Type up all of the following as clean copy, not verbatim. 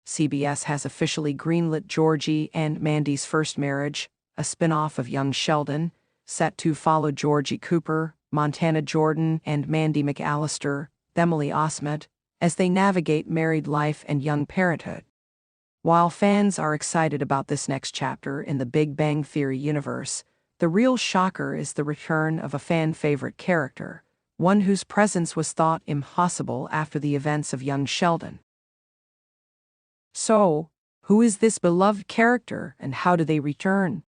CBS has officially greenlit Georgie and Mandy's First Marriage, a spin-off of young Sheldon, set to follow Georgie Cooper, Montana Jordan, and Mandy McAllister, Emily Osment, as they navigate married life and young parenthood. While fans are excited about this next chapter in the Big Bang Theory universe, the real shocker is the return of a fan-favorite character, one whose presence was thought impossible after the events of young Sheldon. So, who is this beloved character and how do they return?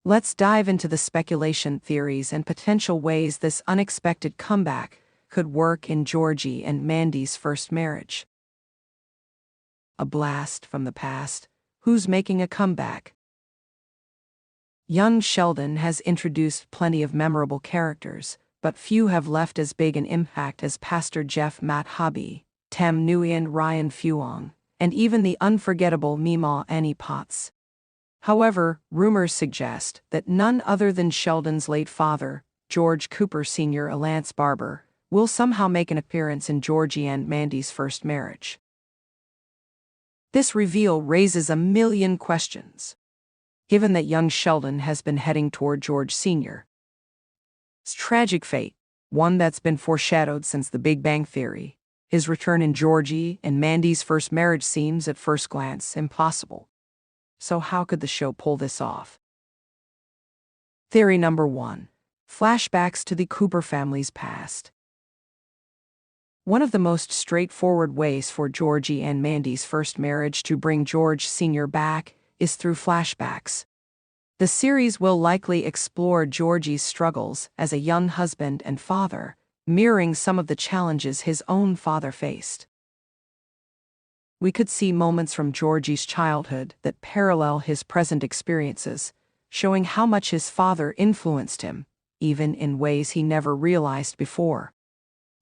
Let's dive into the speculation, theories, and potential ways this unexpected comeback could work in Georgie and Mandy's First Marriage. A blast from the past. Who's making a comeback? Young Sheldon has introduced plenty of memorable characters, but few have left as big an impact as Pastor Jeff Matt Hobby, Tam Nguyen Ryan Phuong, and even the unforgettable Meemaw Annie Potts. However, rumors suggest that none other than Sheldon's late father, George Cooper Sr. Lance Barber, will somehow make an appearance in Georgie and Mandy's First Marriage. This reveal raises a million questions. Given that young Sheldon has been heading toward George Sr.'s tragic fate, one that's been foreshadowed since the Big Bang Theory, his return in Georgie and Mandy's first marriage seems at first glance impossible. So how could the show pull this off? Theory number 1. Flashbacks to the Cooper family's past. One of the most straightforward ways for Georgie and Mandy's first marriage to bring George Sr. back is through flashbacks. The series will likely explore Georgie's struggles as a young husband and father, mirroring some of the challenges his own father faced. We could see moments from Georgie's childhood that parallel his present experiences, showing how much his father influenced him, even in ways he never realized before.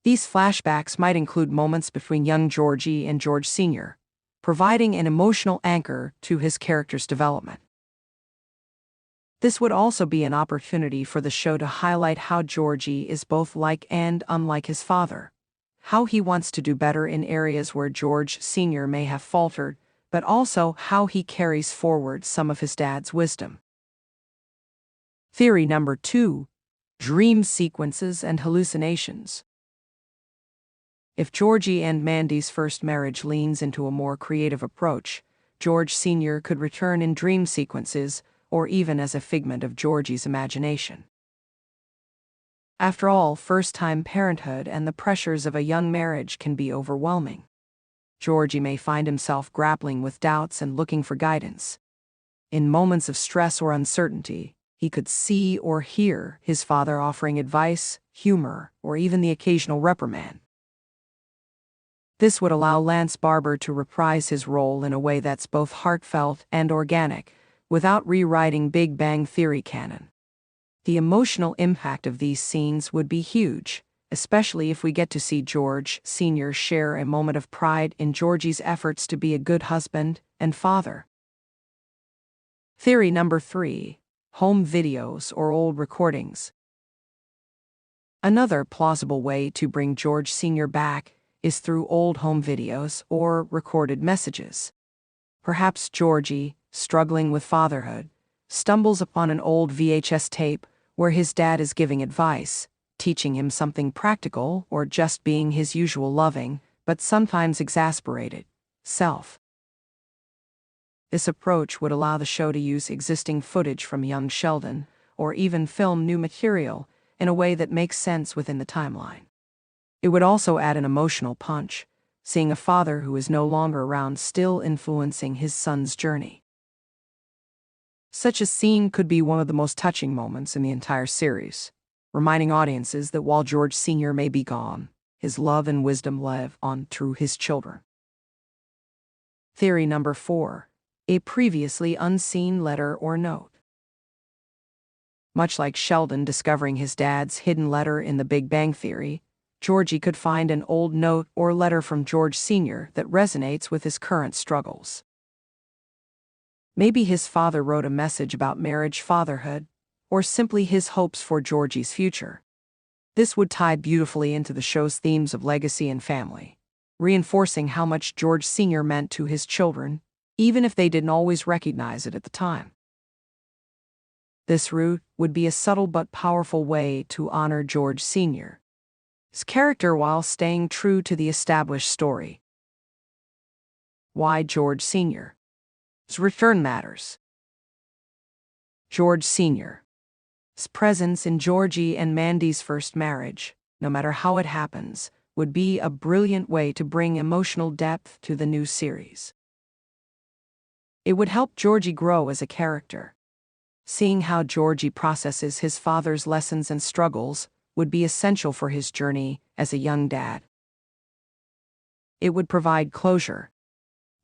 These flashbacks might include moments between young Georgie and George Sr., providing an emotional anchor to his character's development. This would also be an opportunity for the show to highlight how Georgie is both like and unlike his father, how he wants to do better in areas where George Sr. may have faltered, but also how he carries forward some of his dad's wisdom. Theory number 2. Dream sequences and hallucinations. If Georgie and Mandy's First Marriage leans into a more creative approach, George Sr. could return in dream sequences or even as a figment of Georgie's imagination. After all, first-time parenthood and the pressures of a young marriage can be overwhelming. Georgie may find himself grappling with doubts and looking for guidance. In moments of stress or uncertainty, he could see or hear his father offering advice, humor, or even the occasional reprimand. This would allow Lance Barber to reprise his role in a way that's both heartfelt and organic, without rewriting Big Bang Theory canon. The emotional impact of these scenes would be huge, especially if we get to see George Sr. share a moment of pride in Georgie's efforts to be a good husband and father. Theory number 3. Home videos or old recordings. Another plausible way to bring George Sr. back is through old home videos or recorded messages. Perhaps Georgie, struggling with fatherhood, stumbles upon an old VHS tape where his dad is giving advice, teaching him something practical or just being his usual loving, but sometimes exasperated, self. This approach would allow the show to use existing footage from young Sheldon, or even film new material, in a way that makes sense within the timeline. It would also add an emotional punch, seeing a father who is no longer around still influencing his son's journey. Such a scene could be one of the most touching moments in the entire series, reminding audiences that while George Sr. may be gone, his love and wisdom live on through his children. Theory number 4. A previously unseen letter or note. Much like Sheldon discovering his dad's hidden letter in the Big Bang Theory, Georgie could find an old note or letter from George Sr. that resonates with his current struggles. Maybe his father wrote a message about marriage, fatherhood, or simply his hopes for Georgie's future. This would tie beautifully into the show's themes of legacy and family, reinforcing how much George Sr. meant to his children, even if they didn't always recognize it at the time. This route would be a subtle but powerful way to honor George Sr.'s character while staying true to the established story. Why George Sr.'s return matters. George Sr.'s presence in Georgie and Mandy's first marriage, no matter how it happens, would be a brilliant way to bring emotional depth to the new series. It would help Georgie grow as a character. Seeing how Georgie processes his father's lessons and struggles would be essential for his journey as a young dad. It would provide closure.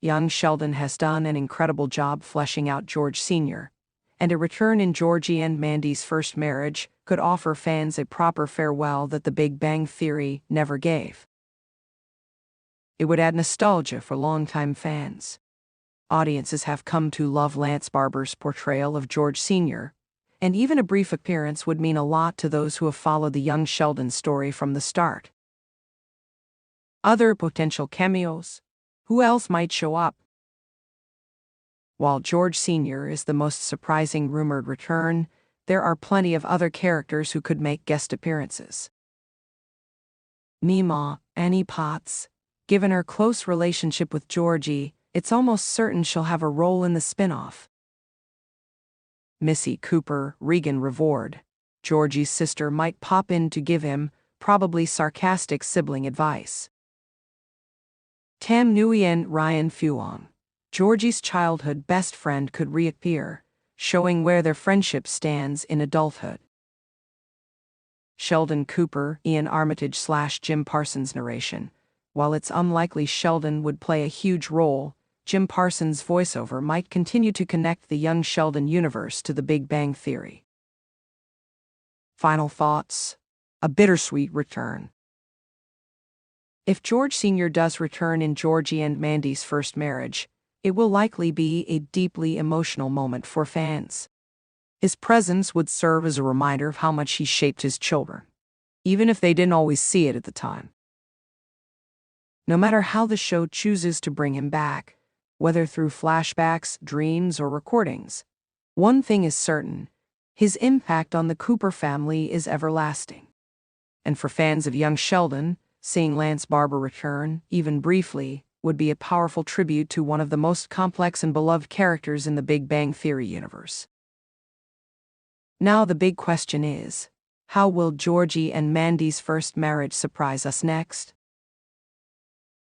Young Sheldon has done an incredible job fleshing out George Sr., and a return in Georgie and Mandy's first marriage could offer fans a proper farewell that The Big Bang Theory never gave. It would add nostalgia for longtime fans. Audiences have come to love Lance Barber's portrayal of George Sr., and even a brief appearance would mean a lot to those who have followed the young Sheldon story from the start. Other potential cameos? Who else might show up? While George Sr. is the most surprising rumored return, there are plenty of other characters who could make guest appearances. Meemaw, Annie Potts. Given her close relationship with Georgie, it's almost certain she'll have a role in the spin-off. Missy Cooper, Regan Reward. Georgie's sister might pop in to give him, probably sarcastic sibling advice. Tam Nguyen, Ryan Phuong. Georgie's childhood best friend could reappear, showing where their friendship stands in adulthood. Sheldon Cooper, Ian Armitage/Jim Parsons narration. While it's unlikely Sheldon would play a huge role, Jim Parsons' voiceover might continue to connect the young Sheldon universe to The Big Bang Theory. Final thoughts? A bittersweet return. If George Sr. does return in Georgie and Mandy's first marriage, it will likely be a deeply emotional moment for fans. His presence would serve as a reminder of how much he shaped his children, even if they didn't always see it at the time. No matter how the show chooses to bring him back, whether through flashbacks, dreams, or recordings, one thing is certain: his impact on the Cooper family is everlasting. And for fans of young Sheldon, seeing Lance Barber return, even briefly, would be a powerful tribute to one of the most complex and beloved characters in the Big Bang Theory universe. Now the big question is, how will Georgie and Mandy's first marriage surprise us next?